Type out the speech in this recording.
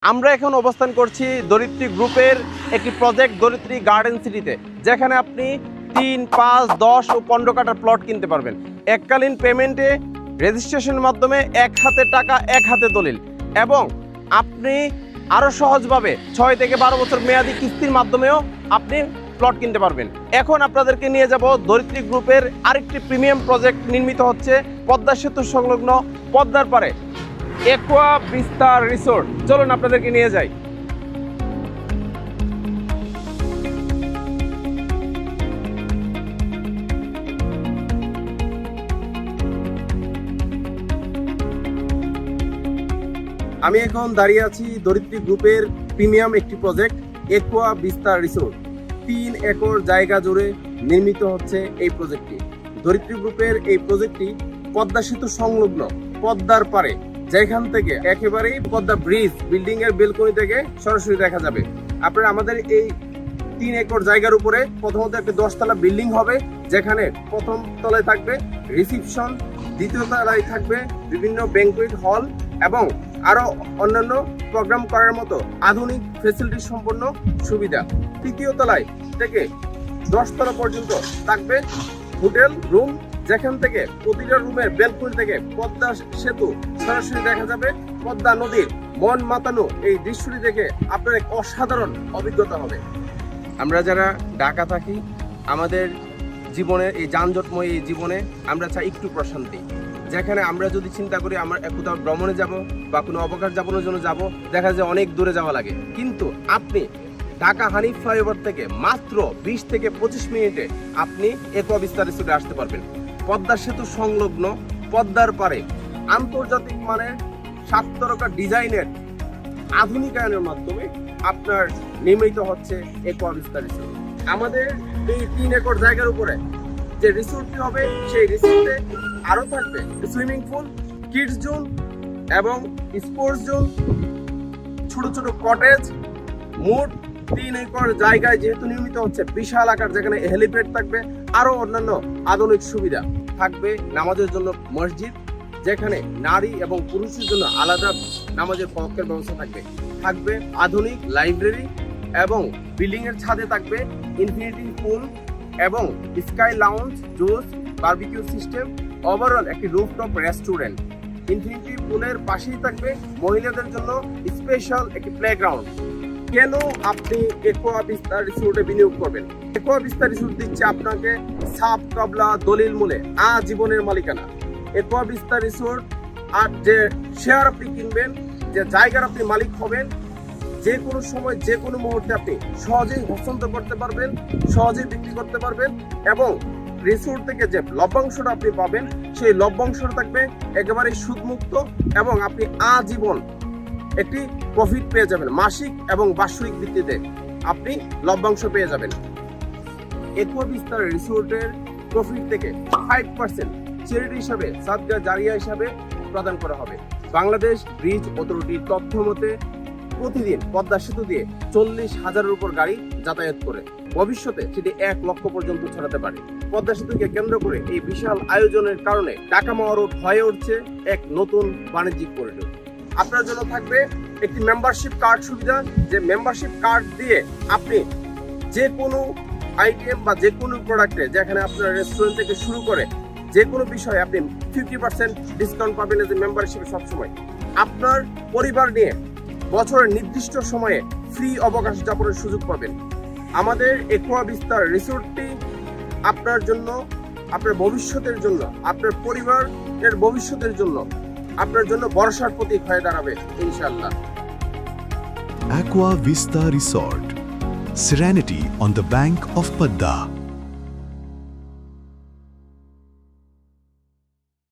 আমরা এখন অবস্থান করছি ধরিত্রী গ্রুপের একটি প্রজেক্ট ধরিত্রী গার্ডেন সিটিতে, যেখানে আপনি 3, 5, 10 ও 15 কাঠার প্লট কিনতে পারবেন। এককালীন পেমেন্টে রেজিস্ট্রেশনের মাধ্যমে এক হাতে টাকা এক হাতে দলিল, এবং আপনি আরও সহজভাবে 6 থেকে 12 বছর মেয়াদি কিস্তির মাধ্যমেও আপনি প্লট কিনতে পারবেন। এখন আপনাদেরকে নিয়ে যাব ধরিত্রী গ্রুপের আরেকটি প্রিমিয়াম প্রজেক্ট নির্মিত হচ্ছে পদ্মা সেতু সংলগ্ন পদ্মার পারে একোয়া বিস্তার রিসোর্ট। চলুন আপনাদেরকে নিয়ে যাই। আমি এখন দাঁড়িয়ে আছি ধরিত্রী গ্রুপের প্রিমিয়াম একটি প্রজেক্ট একোয়া বিস্তার রিসোর্ট। 3 একর জায়গা জুড়ে নির্মিত হচ্ছে এই প্রজেক্টটি। ধরিত্রী গ্রুপের এই প্রজেক্টটি পদ্মা সেতু সংলগ্ন পদ্মার পারে, যেখান থেকে একেবারেই পদ্মা ব্রিজ বিল্ডিং এর বেলকনি থেকে সরাসরি দেখা যাবে। আপনারা আমাদের এই 3 একর জায়গার উপরে প্রথমত একটি 10 তলা বিল্ডিং হবে, যেখানে প্রথম তলায় থাকবে রিসিপশন, দ্বিতীয় তলায় থাকবে বিভিন্ন ব্যাংকুয়েট হল এবং আরো অন্যান্য প্রোগ্রাম করার মতো আধুনিক ফ্যাসিলিটি সম্পন্ন সুবিধা। তৃতীয় তলায় থেকে 10 তলা পর্যন্ত থাকবে হোটেল রুম, যেখান থেকে প্রতিটা রুমের বেলকনি থেকে পদ্মা সেতু সরাসরি দেখা যাবে। পদ্মা নদীর মন মাতানো এই দৃশ্যটি দেখে আপনার এক অসাধারণ অভিজ্ঞতা হবে। আমরা যারা ঢাকা থাকি, আমাদের জীবনের এই যানজটময় এই জীবনে আমরা চাই একটু প্রশান্তি, যেখানে আমরা যদি চিন্তা করি আমরা কোথাও ভ্রমণে যাব বা কোনো অবকাশ যাপনের জন্য যাব, দেখা যায় অনেক দূরে যাওয়া লাগে। কিন্তু আপনি ঢাকা হানিফ ফ্লাইওভার থেকে মাত্র 20 থেকে 25 মিনিটে আপনি একোয়া বিস্তার রিসোর্টে আসতে পারবেন। পদ্মা সেতু সংলগ্ন পদ্মার পারে আন্তর্জাতিক মানের 7 তারকা ডিজাইনের আধুনিকায়নের মাধ্যমে আপনার নির্মিত হচ্ছে একোয়া বিস্তার রিসোর্ট। আমাদের এই 3 একর জায়গার উপরে যে রিসোর্টটি হবে, সেই রিসোর্টে আরো থাকবে সুইমিং পুল, কিডস জোন এবং স্পোর্টস জোন, ছোট ছোট কটেজ। মোট 3 একর জায়গায় যেহেতু নির্মিত হচ্ছে বিশাল আকার, যেখানে হেলিপ্যাড থাকবে, আরো অন্যান্য আধুনিক সুবিধা থাকবে। নামাজের জন্য মসজিদ, যেখানে নারী এবং পুরুষের জন্য আলাদা নামাজের কক্ষের ব্যবস্থা থাকবে আধুনিক লাইব্রেরি, এবং বিল্ডিং এর ছাদে থাকবে ইনফিনিটি পুল এবং sky lounge, juice, barbecue system, overall একটি রুফটপ রেস্টুরেন্ট। ইনফিনিটি পুলের পাশেই থাকবে মহিলাদের জন্য স্পেশাল একটি প্লেগ্রাউন্ড। কেন আপনি একোয়া বিস্তার রিসোর্টে বিনিয়োগ করবেন? একোয়া বিস্তার রিসোর্ট দিচ্ছে আপনাকে সাপ কাবলা দলিল মূলে আজীবনের মালিকানা। একোয়া বিস্তার রিসোর্ট আর যে শেয়ার আপনি কিনবেন, যে জায়গার আপনি মালিক হবেন, যে কোনো সময় যে কোনো মুহূর্তে আপনি সহজেই হস্তান্তর করতে পারবেন, সহজেই বিক্রি করতে পারবেন, এবং রিসোর্ট থেকে যে লভ্যাংশটা আপনি পাবেন, সেই লভ্যাংশটা থাকবে একেবারেই সুদমুক্ত, এবং আপনি আজীবন একটি প্রফিট পেয়ে যাবেন। মাসিক এবং বার্ষিক ভিত্তিতে আপনি লভ্যাংশ পেয়ে যাবেন। একোয়া বিস্তার রিসোর্টের প্রফিট থেকে 5% চ্যারিটি হিসাবে, সাদকা জারিয়া হিসাবে প্রদান করা হবে। বাংলাদেশ ব্রিজ অথরিটির তথ্য মতে প্রতিদিন পদ্মা সেতু দিয়ে 40,000-এর উপর গাড়ি যাতায়াত করে। ভবিষ্যতে সেটি 1 লক্ষ পর্যন্ত ছড়াতে পারে। পদ্মা সেতুকে কেন্দ্র করে এই বিশাল আয়োজনের কারণে ঢাকা মহা রোড হয়ে উঠছে এক নতুন বাণিজ্যিক করিডোর। আপনার জন্য থাকবে একটি মেম্বারশিপ কার্ড সুবিধা, যে মেম্বারশিপ কার্ড দিয়ে আপনি যে কোনো আইটেম বা যে কোনো প্রোডাক্টে, যেখানে আপনার রেস্টুরেন্ট থেকে শুরু করে যে কোনো বিষয়ে আপনি 50% ডিসকাউন্ট পাবেন। এই যে মেম্বারশিপে সবসময় আপনার পরিবার নিয়ে বছরের নির্দিষ্ট সময়ে ফ্রি অবকাশ যাপনের সুযোগ পাবেন। আমাদের একোয়া বিস্তার রিসোর্টটি আপনার জন্য, আপনার ভবিষ্যতের জন্য, আপনার পরিবারের ভবিষ্যতের জন্য, আপনার জন্য ভরসার প্রতীক হয়ে দাঁড়াবে ইনশাআল্লাহ। Aqua Vista Resort, serenity on the bank of Padda.